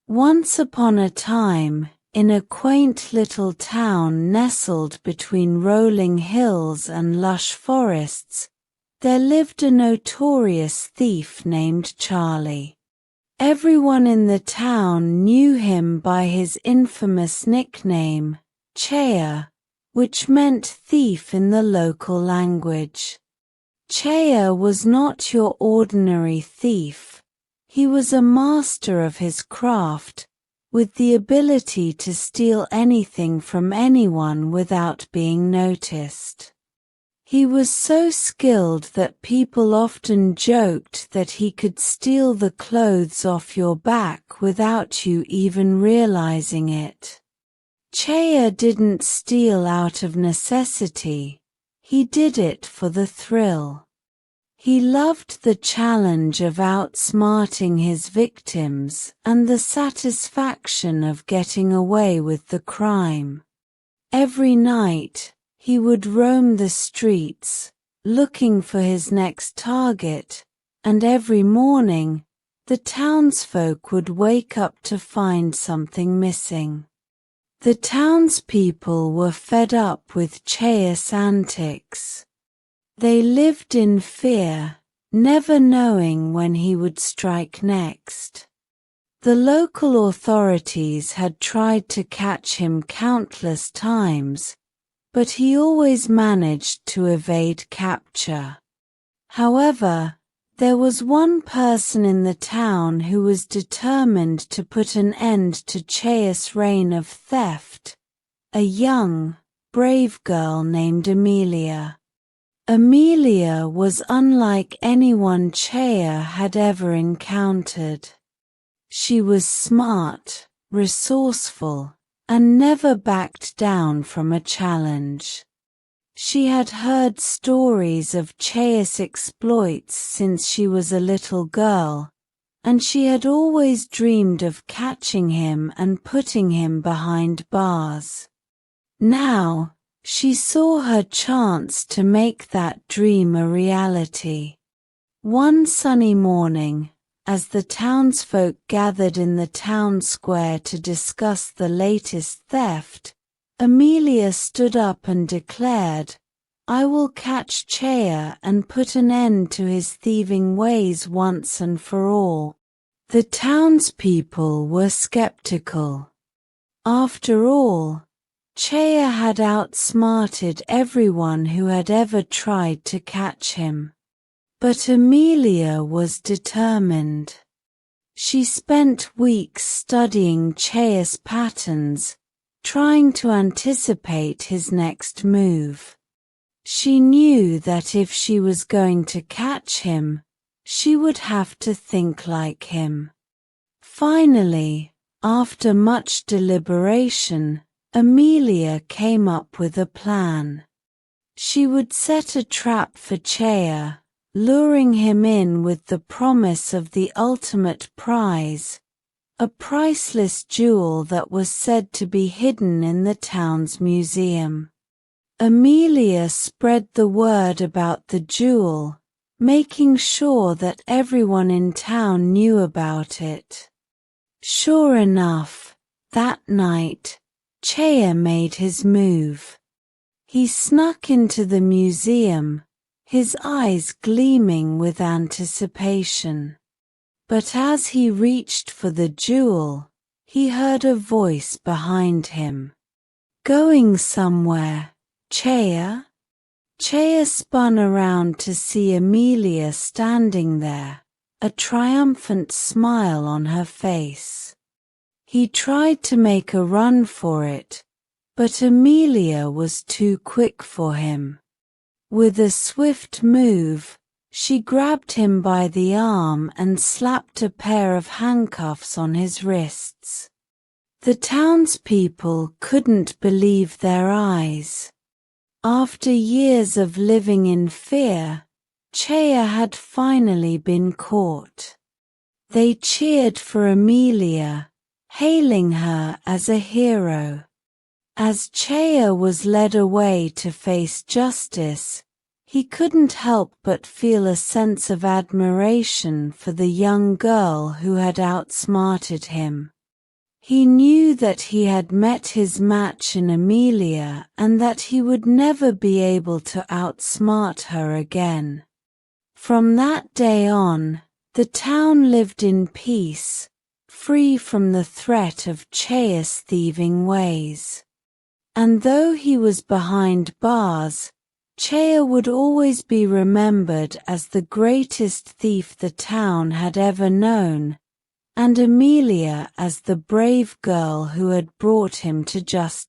Once upon a time, in a quaint little town nestled between rolling hills and lush forests, there lived a notorious thief named Charlie. Everyone in the town knew him by his infamous nickname, Chors, which meant thief in the local language. Chors was not your ordinary thief. He was a master of his craft, with the ability to steal anything from anyone without being noticed. He was so skilled that people often joked that he could steal the clothes off your back without you even realizing it. Chors didn't steal out of necessity. He did it for the thrill. He loved the challenge of outsmarting his victims and the satisfaction of getting away with the crime. Every night, he would roam the streets, looking for his next target, and every morning, the townsfolk would wake up to find something missing. The townspeople were fed up with Chors' antics. They lived in fear, never knowing when he would strike next. The local authorities had tried to catch him countless times, but he always managed to evade capture. However, there was one person in the town who was determined to put an end to Chors' reign of theft, a young, brave girl named Amelia. Amelia was unlike anyone Chors had ever encountered. She was smart, resourceful, and never backed down from a challenge. She had heard stories of Chors' exploits since she was a little girl, and she had always dreamed of catching him and putting him behind bars. Now, she saw her chance to make that dream a reality. One sunny morning, as the townsfolk gathered in the town square to discuss the latest theft, Amelia stood up and declared, "I will catch Chors and put an end to his thieving ways once and for all." The townspeople were skeptical. After all, Chors had outsmarted everyone who had ever tried to catch him. But Amelia was determined. She spent weeks studying Chors' patterns, trying to anticipate his next move. She knew that if she was going to catch him, she would have to think like him. Finally, after much deliberation, Amelia came up with a plan. She would set a trap for Chors, luring him in with the promise of the ultimate prize, a priceless jewel that was said to be hidden in the town's museum. Amelia spread the word about the jewel, making sure that everyone in town knew about it. Sure enough, that night, Chors made his move. He snuck into the museum, his eyes gleaming with anticipation. But as he reached for the jewel, he heard a voice behind him. "Going somewhere, Chors?" Chors spun around to see Amelia standing there, a triumphant smile on her face. He tried to make a run for it, but Amelia was too quick for him. With a swift move, she grabbed him by the arm and slapped a pair of handcuffs on his wrists. The townspeople couldn't believe their eyes. After years of living in fear, Chors had finally been caught. They cheered for Amelia, hailing her as a hero. As Chors was led away to face justice, he couldn't help but feel a sense of admiration for the young girl who had outsmarted him. He knew that he had met his match in Amelia and that he would never be able to outsmart her again. From that day on, the town lived in peace, free from the threat of Chors' thieving ways. And though he was behind bars, Chors would always be remembered as the greatest thief the town had ever known, and Amelia as the brave girl who had brought him to justice.